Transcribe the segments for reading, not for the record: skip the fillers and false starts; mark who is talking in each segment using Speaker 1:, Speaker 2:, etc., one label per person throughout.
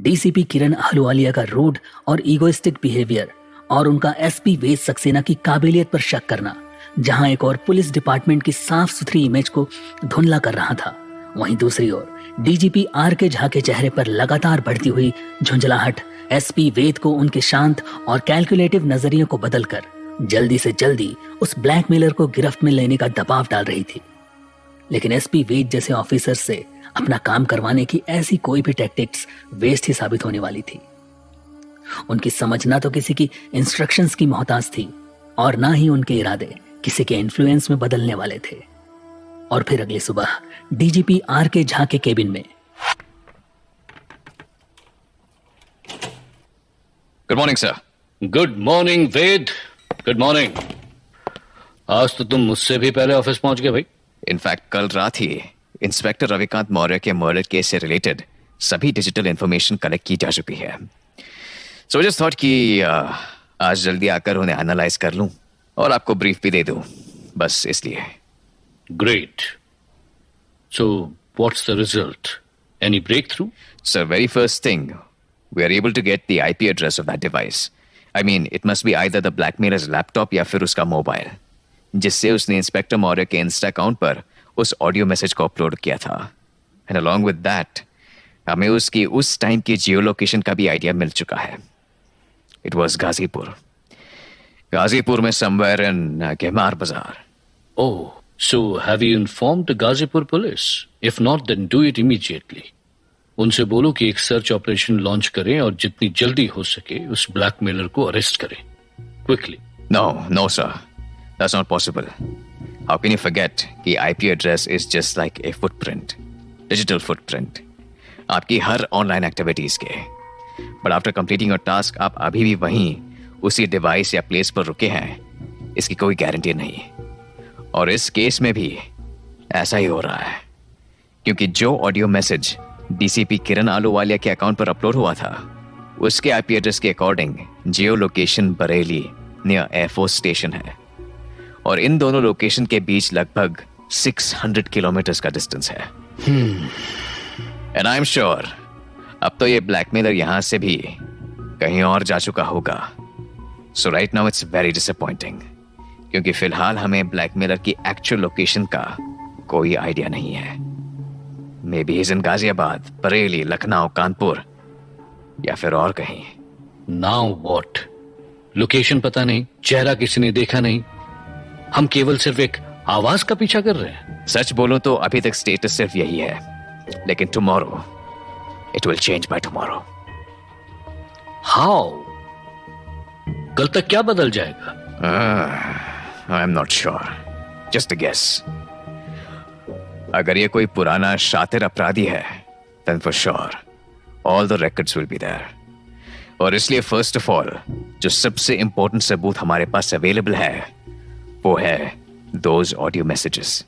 Speaker 1: DCP किरण अहलुवालिया का rude और egoistic behaviour और उनका एसपी वेद सक्सेना की काबिलियत पर शक करना, जहां एक और पुलिस डिपार्टमेंट की साफ सुथरी इमेज को धुंधला कर रहा था, वहीं दूसरी ओर डीजीपी आर के झा के चेहरे पर लगातार बढ़ती हुई झुंझलाहट एसपी वेद को उनके शांत और कैलकुलेटिव नजरिए को बदलकर जल्दी से जल्दी उस ब्लैकमेलर को गिरफ्त में लेने का दबाव डाल रही थी। लेकिन एसपी वेद जैसे ऑफिसर से अपना काम करवाने की ऐसी कोई भी टैक्टिक्स वेस्ट ही साबित होने वाली थी। उनकी समझ ना तो किसी की इंस्ट्रक्शंस की मोहताज थी और ना ही उनके इरादे किसी के इन्फ्लुएंस में बदलने वाले थे। और फिर अगली सुबह डीजीपी आर के झा के केबिन में।
Speaker 2: Good morning sir.
Speaker 3: Good morning Ved, good morning. आज तो तुम मुझसे भी पहले ऑफिस पहुंच गए भाई।
Speaker 2: इनफैक्ट कल रात ही इंस्पेक्टर रविकांत मौर्य के मर्डर केस से रिलेटेड सभी डिजिटल इंफॉर्मेशन कलेक्ट की जा चुकी है। सो जस्ट थॉट कि आज जल्दी आकर उन्हें एनालाइज कर लूं और आपको ब्रीफ भी दे दूं, बस इसलिए।
Speaker 3: Great. So what's the result? Any breakthrough?
Speaker 2: Sir, very first thing, we are able to get the IP address of that device. I mean, it must be either the blackmailer's laptop या फिर उसका mobile, जिससे उसने inspector Maurya के Insta account पर उस audio message को upload किया था। एंड अलॉन्ग विद दैट हमें उसकी उस टाइम की जियो लोकेशन का भी आइडिया मिल चुका है। इट वॉज गाजीपुर में समवेयर इन गेमार बाजार।
Speaker 3: Oh, so have you informed the Gazipur police? If not, then do it immediately. उनसे बोलो कि एक सर्च ऑपरेशन लॉन्च करें और जितनी जल्दी हो सके उस ब्लैकमेलर को अरेस्ट करें quickly.
Speaker 2: No, sir. That's not possible. How can you forget कि IP address is just like a footprint, digital footprint, आपकी हर ऑनलाइन एक्टिविटीज के। But after completing your task आप अभी भी वहीं उसी डिवाइस या प्लेस पर रुके हैं, इसकी कोई गारंटी नहीं। और इस केस में भी ऐसा ही हो रहा है, क्योंकि जो ऑडियो मैसेज डीसीपी किरण अहलुवालिया के अकाउंट पर अपलोड हुआ था, उसके आईपी एड्रेस के अकॉर्डिंग जियो location Bareilly near air force station है, और इन दोनों लोकेशन के बीच लगभग 600 किलोमीटर का डिस्टेंस है। एंड आई एम श्योर अब तो ये ब्लैकमेलर यहां से भी कहीं और जा चुका होगा। So right now it's very disappointing, क्योंकि फिलहाल हमें ब्लैकमेलर की एक्चुअल लोकेशन का कोई आइडिया नहीं है। May be in Ghaziabad, Bareilly, Lucknow, Kanpur या फिर और कहीं।
Speaker 3: Now what? लोकेशन पता नहीं, चेहरा किसी ने देखा नहीं, हम केवल सिर्फ एक आवाज का पीछा कर रहे हैं।
Speaker 2: सच बोलो तो अभी तक स्टेटस सिर्फ यही है, लेकिन tomorrow it will change by tomorrow.
Speaker 3: How? कल तक क्या बदल जाएगा?
Speaker 2: I am not sure, just a guess. अगर ये कोई पुराना शातिर अपराधी है, then for sure all the records will be there. और इसलिए फर्स्ट ऑफ ऑल जो सबसे इंपॉर्टेंट सबूत हमारे पास अवेलेबल है वो है those ऑडियो मैसेजेस।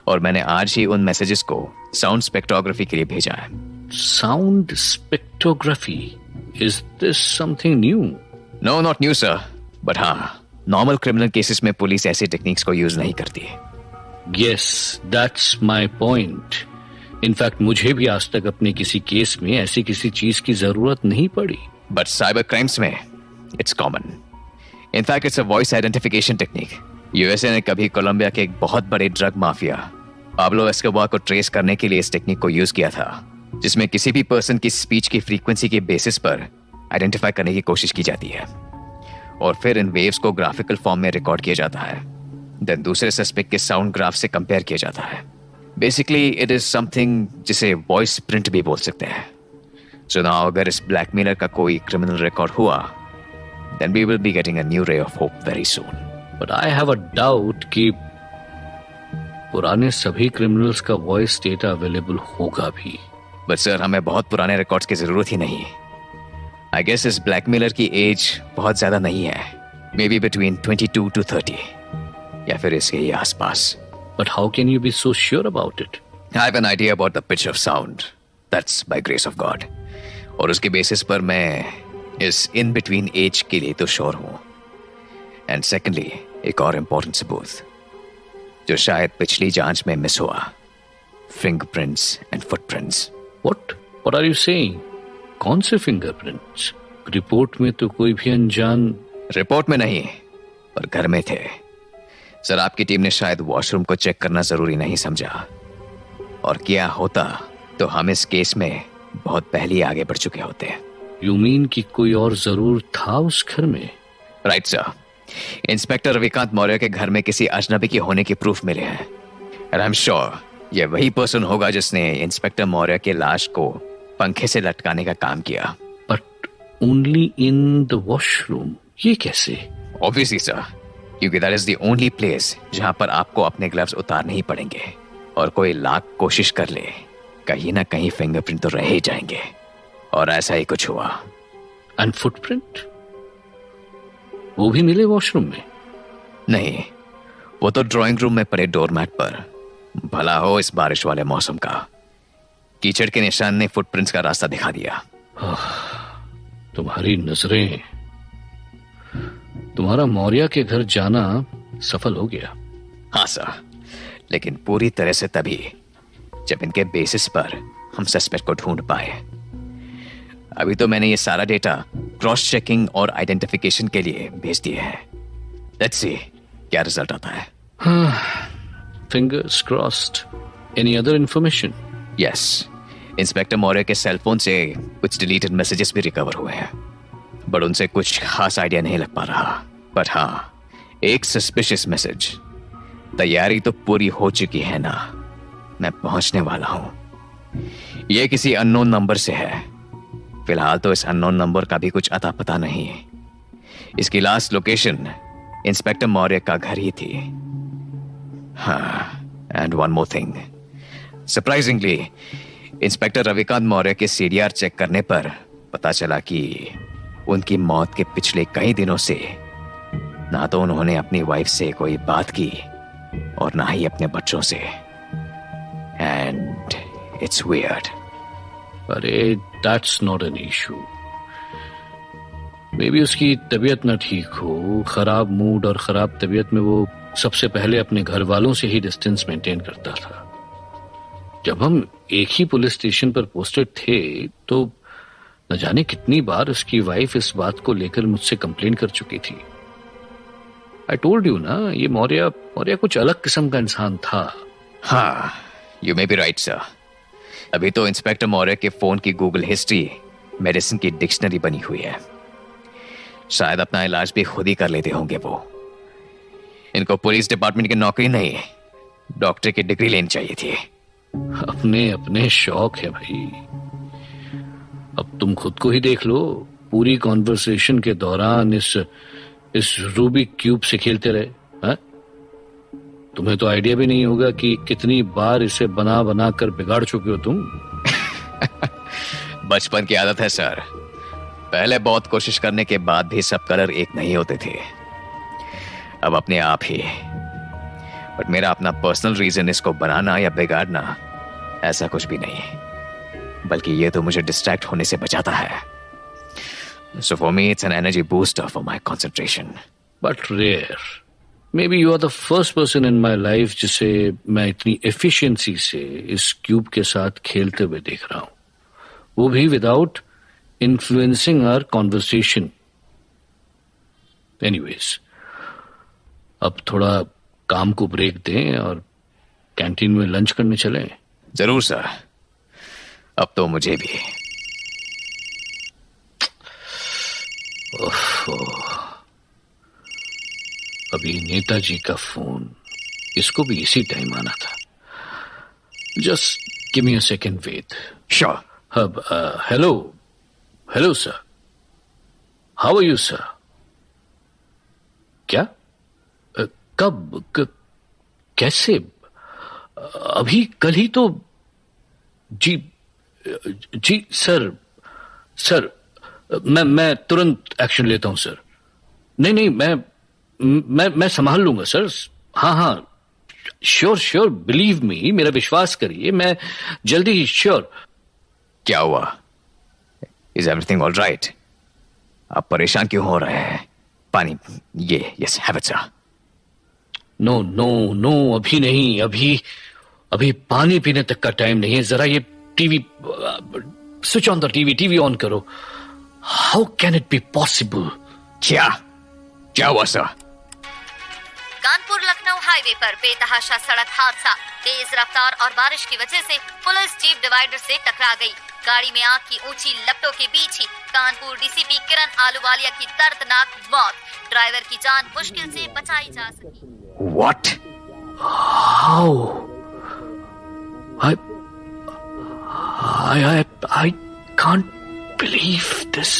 Speaker 2: और मैंने आज ही उन मैसेजेस को साउंड स्पेक्ट्रोग्राफी के लिए भेजा है।
Speaker 3: Sound spectrography? Is this something new?
Speaker 2: No, not new sir, but हाँ, नॉर्मल क्रिमिनल केसेस में पुलिस ऐसी टेक्निक्स को यूज नहीं करती।
Speaker 3: Yes, that's my point. In fact मुझे भी आज तक अपने किसी केस में ऐसी किसी चीज की जरूरत नहीं पड़ी।
Speaker 2: बट साइबर क्राइम्स में it's common. In fact it's a voice identification technique. USA ने कभी कोलंबिया के एक बहुत बड़े ड्रग माफिया पाब्लो एस्कोबार को ट्रेस करने के लिए इस टेक्निक को यूज किया था, जिसमें किसी भी पर्सन की स्पीच की फ्रीक्वेंसी के बेसिस पर आइडेंटिफाई करने की कोशिश की जाती है, और फिर इन वेव्स को ग्राफिकल फॉर्म में रिकॉर्ड किया जाता है, देन दूसरे सस्पेक्ट के साउंड ग्राफ से कंपेयर किया जाता है। बेसिकली इट इज समथिंग जिसे वॉइस प्रिंट भी बोल सकते हैं। सो नाउ अगर इस ब्लैकमेलर का कोई क्रिमिनल रिकॉर्ड हुआ, then we will be getting a new ray of hope very soon.
Speaker 3: But I have a doubt कि पुराने सभी क्रिमिनल्स का वॉइस डेटा अवेलेबल होगा भी।
Speaker 2: बट सर, हमें बहुत पुराने रिकॉर्ड्स की जरूरत ही नहीं। आई गेस इस ब्लैकमेलर की एज बहुत ज्यादा नहीं है, मे बी बिटवीन 22 to 30 या फिर इसके ही आसपास।
Speaker 3: But how can you be so sure about it?
Speaker 2: I have an idea about the pitch of sound. That's by grace of God. और उसके बेसिस पर मैं इस इन बिटवीन एज के लिए तो श्योर हूं। एंड सेकेंडली, एक और इंपॉर्टेंट सबूत जो शायद पिछली जांच में मिस हुआ, fingerprints and footprints.
Speaker 3: What? What are you saying? कौन से फिंगरप्रिंट्स? रिपोर्ट में तो कोई भी अनजान।
Speaker 2: रिपोर्ट में नहीं, पर घर में थे। सर, आपकी टीम ने शायद वॉशरूम को चेक करना जरूरी नहीं समझा, और किया होता तो हम इस केस में बहुत पहले ही आगे बढ़ चुके होते।
Speaker 3: यू मीन कि कोई और जरूर था उस घर में?
Speaker 2: Right sir. Inspector Ravikant Maurya के घर में किसी अजनबी के होने के प्रूफ मिले हैं, एंड आई एम श्योर ये वही पर्सन होगा जिसने इंस्पेक्टर मौर्य के लाश को पंखे से लटकाने का काम किया।
Speaker 3: But only in the washroom, ये कैसे?
Speaker 2: ऑब्वियसली सर, क्योंकि that is the only place जहां पर आपको अपने ग्लव्स उतारने ही पड़ेंगे, और कोई लाख कोशिश कर ले, कहीं ना कहीं फिंगरप्रिंट तो रह ही जाएंगे, और ऐसा ही कुछ हुआ।
Speaker 3: एंड फुटप्रिंट, वो भी मिले वॉशरूम में?
Speaker 2: नहीं, वो तो ड्राइंग रूम में पड़े डोरमैट पर। भला हो इस बारिश वाले मौसम का, कीचड़ के निशान ने फुटप्रिंट्स का रास्ता दिखा दिया।
Speaker 3: तुम्हारी नजरें, तुम्हारा मौर्य के घर जाना सफल हो गया।
Speaker 2: हाँ सर, लेकिन पूरी तरह से तभी जब इनके बेसिस पर हम सस्पेक्ट को ढूंढ पाए। अभी तो मैंने ये सारा डेटा क्रॉस चेकिंग और आइडेंटिफिकेशन के लिए भेज दिए हैं। लेट्स सी क्या रिजल्ट आता है।
Speaker 3: Fingers crossed. Any other information?
Speaker 2: Yes, inspector Maurya के सेलफोन से कुछ डिलीटेड मैसेजेस भी रिकवर हुए हैं, बट उनसे कुछ खास आइडिया नहीं लग पा रहा। बट हाँ, एक सस्पिशियस मैसेज। तैयारी तो पूरी हो चुकी है ना, मैं पहुंचने वाला हूं। यह किसी अननोन नंबर से है। फिलहाल तो इस अननोन नंबर का भी कुछ अता पता नहीं। इसकी लास्ट लोकेशन इंस्पेक्टर मौर्य का घर ही थी। हाँ, and one more thing, surprisingly inspector Ravikant Maurya के सीडीआर चेक करने पर पता चला कि उनकी मौत के पिछले कई दिनों से ना तो उन्होंने अपनी वाइफ से कोई बात की और ना ही अपने बच्चों से। And it's weird.
Speaker 3: अरे that's not an issue. Maybe उसकी तबीयत ना ठीक हो, खराब मूड और खराब तबीयत में वो सबसे पहले अपने घर वालों से ही डिस्टेंस मेंटेन करता था। जब हम एक ही पुलिस स्टेशन पर पोस्टेड थे तो न जाने कितनी बार उसकी वाइफ इस बात को लेकर मुझसे कंप्लेन कर चुकी थी। आई टोल्ड यू ना, ये मौर्य कुछ अलग किस्म का इंसान था।
Speaker 2: हाँ, you may be right sir. अभी तो इंस्पेक्टर मौर्य के फोन की गूगल हिस्ट्री मेडिसिन की डिक्शनरी बनी हुई है। शायद अपना इलाज भी खुद ही कर लेते होंगे वो। इनको पुलिस डिपार्टमेंट की नौकरी नहीं, डॉक्टर की डिग्री लेनी चाहिए थी।
Speaker 3: अपने अपने शौक है भाई। अब तुम खुद को ही देख लो, पूरी कॉन्वर्सेशन के दौरान इस रूबिक क्यूब से खेलते रहे। हा? तुम्हें तो आइडिया भी नहीं होगा कि कितनी बार इसे बना बना कर बिगाड़ चुके हो तुम।
Speaker 2: बचपन की आदत है सर। पहले बहुत कोशिश करने के बाद भी सब कलर एक नहीं होते थे। अब अपने आप ही। बट मेरा अपना पर्सनल रीजन इसको बनाना या बिगाड़ना ऐसा कुछ भी नहीं, बल्कि ये तो मुझे डिस्ट्रैक्ट होने से बचाता है। So for me, it's an energy booster for my concentration.
Speaker 3: But rare. Maybe you are the first person in my life जिसे मैं इतनी efficiency से इस क्यूब के साथ खेलते हुए देख रहा हूं, वो भी without influencing our conversation. Anyways, अब थोड़ा काम को ब्रेक दें और कैंटीन में लंच करने चलें।
Speaker 2: जरूर सर, अब तो मुझे भी।
Speaker 3: अभी नेताजी का फोन, इसको भी इसी टाइम आना था। Just give me a second wait.
Speaker 2: Sure.
Speaker 3: अब hello sir, how are you sir? क्या? कब? कैसे? अभी कल ही तो। जी सर, मैं तुरंत एक्शन लेता हूं सर। नहीं, मैं संभाल लूंगा सर। हाँ, श्योर, बिलीव मी, मेरा विश्वास करिए, मैं जल्दी। श्योर।
Speaker 2: क्या हुआ? Is everything all right? आप परेशान क्यों हो रहे हैं? पानी, ये yes, have it sir.
Speaker 3: No, अभी नहीं। अभी पानी पीने तक का टाइम नहीं है। जरा ये switch on the TV on करो. How can it be possible?
Speaker 2: क्या हुआ सर?
Speaker 4: कानपुर लखनऊ हाईवे पर बेतहाशा सड़क हादसा. तेज रफ्तार और बारिश की वजह से पुलिस जीप डिवाइडर से टकरा गई. गाड़ी में आग की ऊंची लपटों के बीच ही कानपुर डीसीपी किरण आलूवालिया की दर्दनाक मौत. ड्राइवर की जान मुश्किल से बचाई जा सकी.
Speaker 2: What?
Speaker 3: How? I can't believe this.